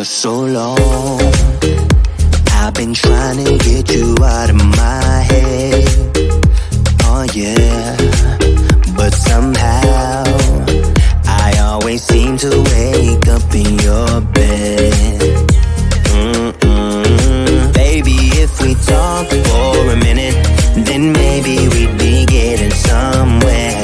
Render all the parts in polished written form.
so long. I've been trying to get you out of my head. Oh yeah, but somehow I always seem to wake up in your bed. Baby, if we talk for a minute, then maybe we'd be getting somewhere.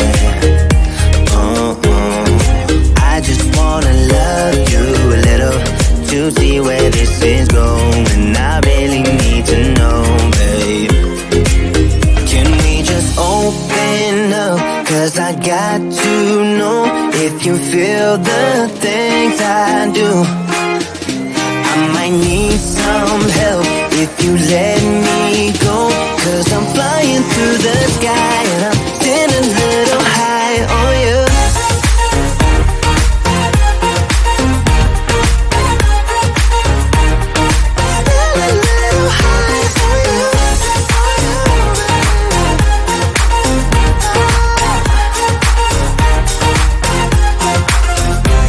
I just wanna love you a little to see where this is going. I really need to know, babe. Can we just open up? 'Cause I got to know if you feel the things I do. I might need some help if you let me go. 'Cause I'm flying through the sky and I'm getting a little high on you.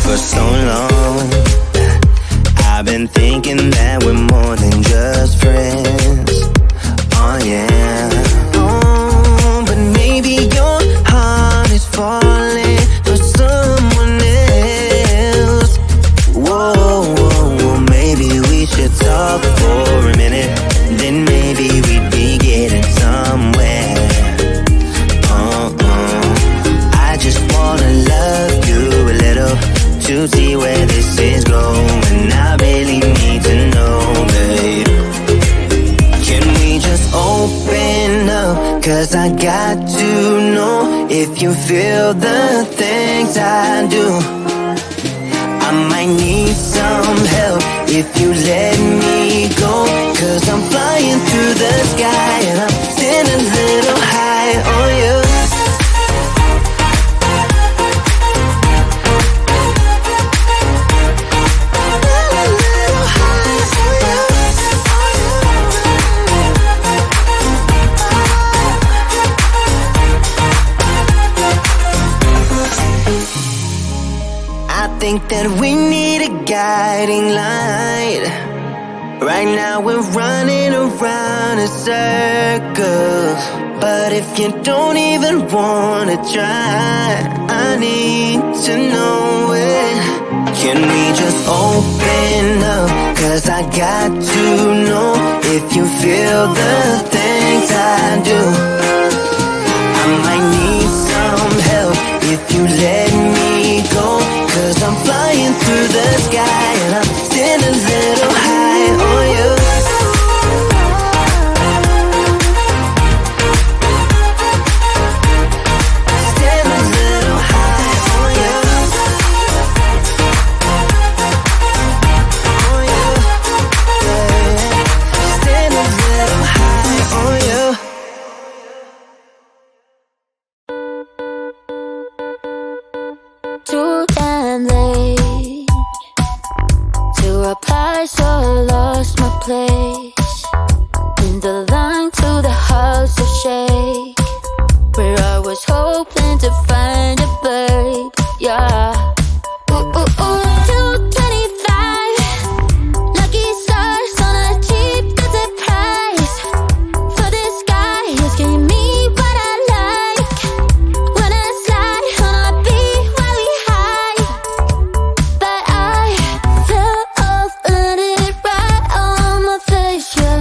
For so long, I've been thinking that we're more than just friends. Oh yeah. Oh, but maybe your heart is falling for someone else. Whoa, whoa, whoa, maybe we should talk for a minute. Then maybe we'd be getting somewhere. I just wanna love you a little to see where this is going. I really need to know, babe. Can we just open up? 'Cause I got to know if you feel the things I do. I might need some help if you let me go. 'Cause I'm flying through the sky and I'm getting a little high on you. I think that we need a guiding light. Right now we're running around in circles. But if you don't even wanna try, I need to know it. Can we just open up? 'Cause I got to know if you feel the things I do. I might need some help if you let me go. 'Cause I'm flying through the sky and I'm getting a little high on you. Getting a little high on you. On you. Yeah. Getting a little high on you. Too damn late to reply, so I lost my place in the line to the house of shake, where I was hoping to find a babe. Yeah. Ooh, ooh, ooh. 225 lucky stars on a cheap visit price for this guy who's giving me what I like. When I slide on a beat while we high, but I fell off, landed right on my face. Yeah,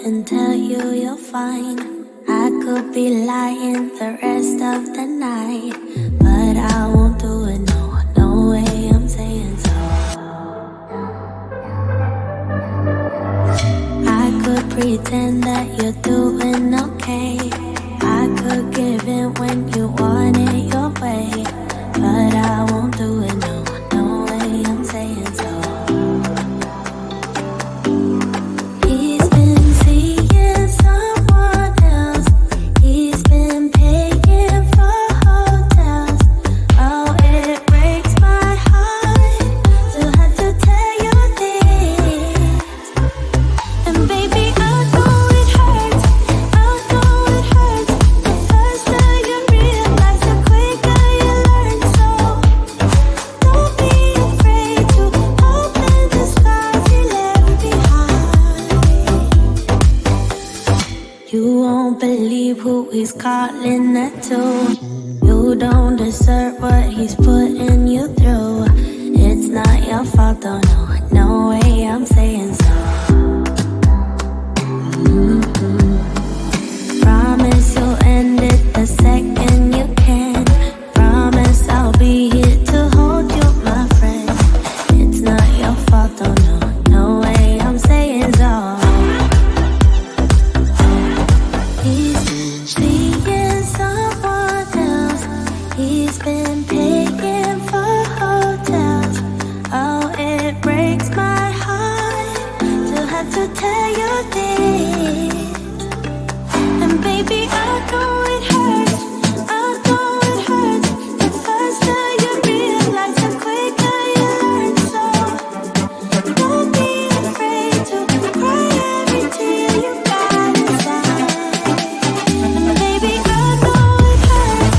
and tell you you're fine. I could be lying the rest of the night, but I won't do it, no, no way I'm saying so. I could pretend that you're doing okay. I could give in when you want it your way, but I won't do it, no, no way I'm saying so. He's been seeing someone else. He's been paying for hotels. Oh, it breaks my heart to have to tell you this. And baby, I know it hurts. I know it hurts. The faster you realize, the quicker you learn. So don't be afraid to open the scars you left behind. You won't believe who he's calling that to. You don't deserve what he's putting you through. It's not your fault, though, no, no way I'm saying so. Promise you'll end it the second you can. Promise I'll be here to hold you, my friend. It's not your fault, though, no, no way I'm saying so. He's been seeing someone else. He's been paying for hotels. Oh, it breaks my heart to have to tell you this. And baby, I know it hurts. I know it hurts. The faster you realize, the quicker you learn. So don't be afraid to cry every tear you got inside. And baby, I know it hurts.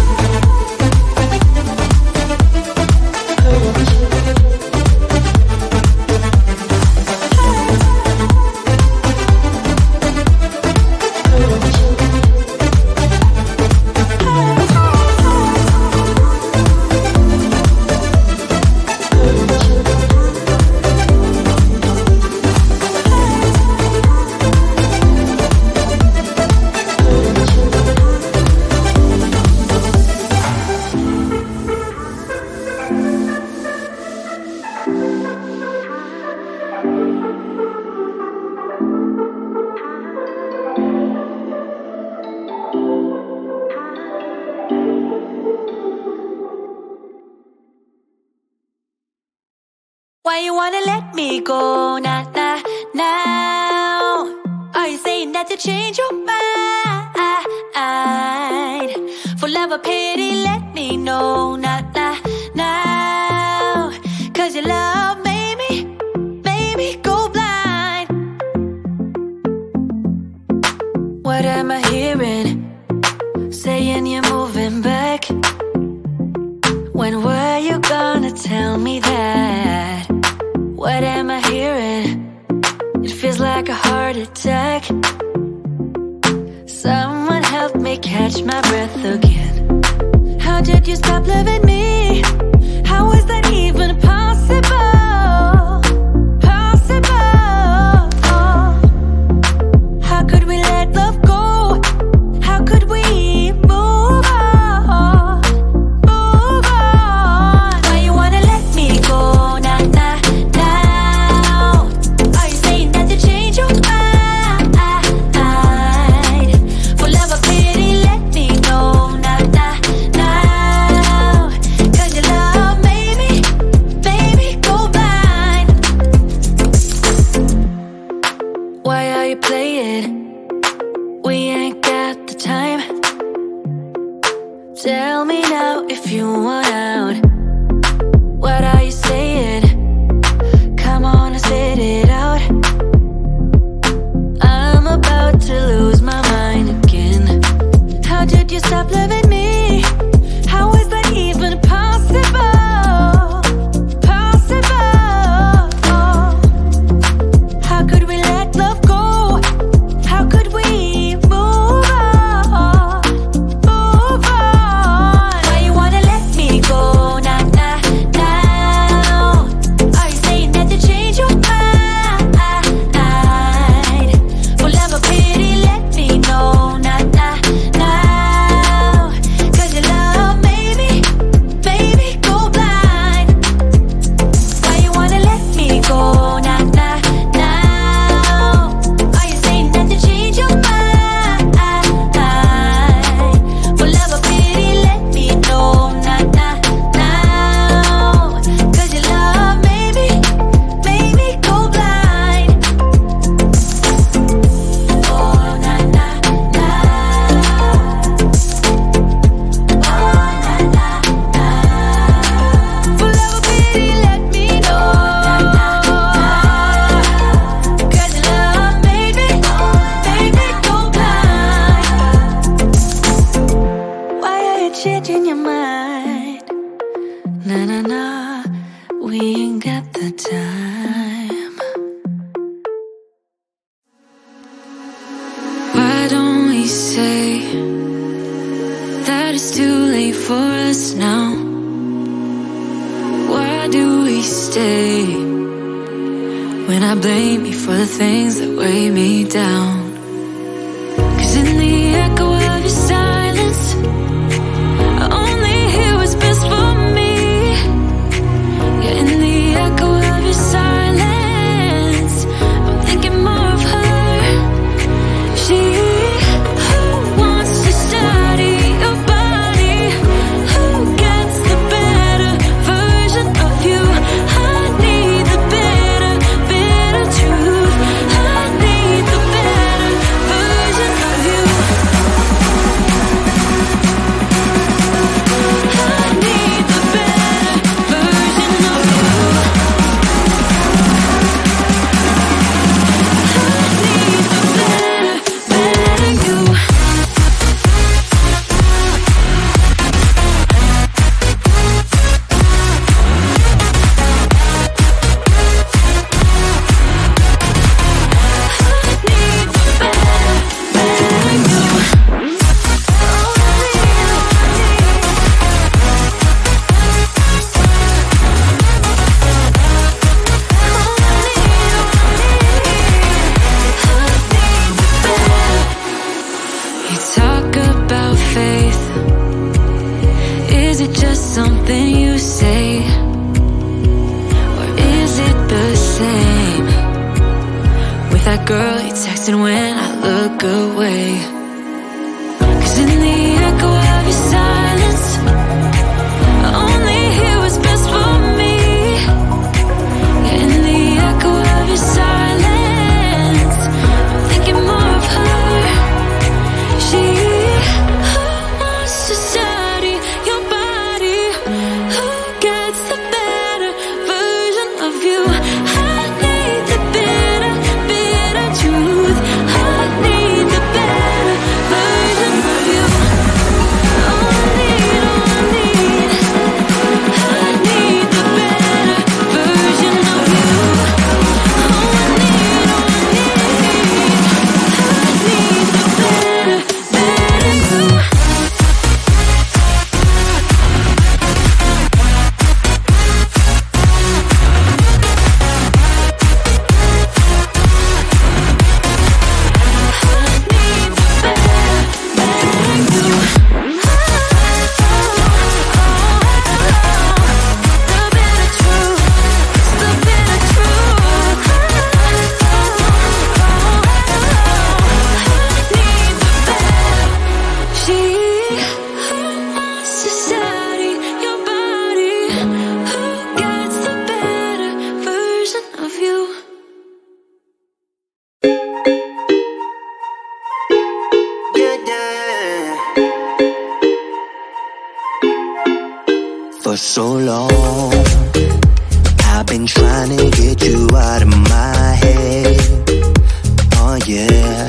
Why you wanna let me go now? Are you saying that to change your mind? For love or pity, let me know now. Cause your love made me go blind. What am I hearing? Saying you're moving back. When were you gonna tell me that? What am I hearing? It feels like a heart attack. Someone help me catch my breath again. How did you stop loving me? How is that even possible? Possible. How could we let love go? How could we move on? Move on. Why you wanna let me go now? Are you saying that to change your mind? For love or pity, let me know now. Cause your love made me go blind. Why are you playing? We ain't got the time. Tell me now if you want out. What are you saying? Come on and spit it out. I'm about to lose my mind again. How did you stop loving me? How is that even possible? Possible. How could we let love go? How could we move on? Move on. Why you wanna let me it's too late for us now. Why do we stay when I blame you for the things that weigh me down? 'Cause in the echo of your silence, I only hear what's best for me. Yeah, in the echo of your silence, I'm thinking more of her. She who wants to study your body, who gets the better version of you. I need the better, bitter truth. I need the better version of you. I need the better version of you. I need the better you. You talk about faith. Is it just something you say? Or is it the same with that girl you texted when I look away? 'Cause in the echo of your silence, I only hear what's best for me. Yeah, in the echo of your silence, I'm thinking more of her. She who wants to study your body, who gets the better version of you. I need the bitter, bitter truth. I need the better version of you. Oh, I need, oh, I need. I need the better version of you. Oh, I need, oh, I need. I need the better, better you. Yeah, yeah. For so long, I've been trying to get you out of my head. Oh yeah.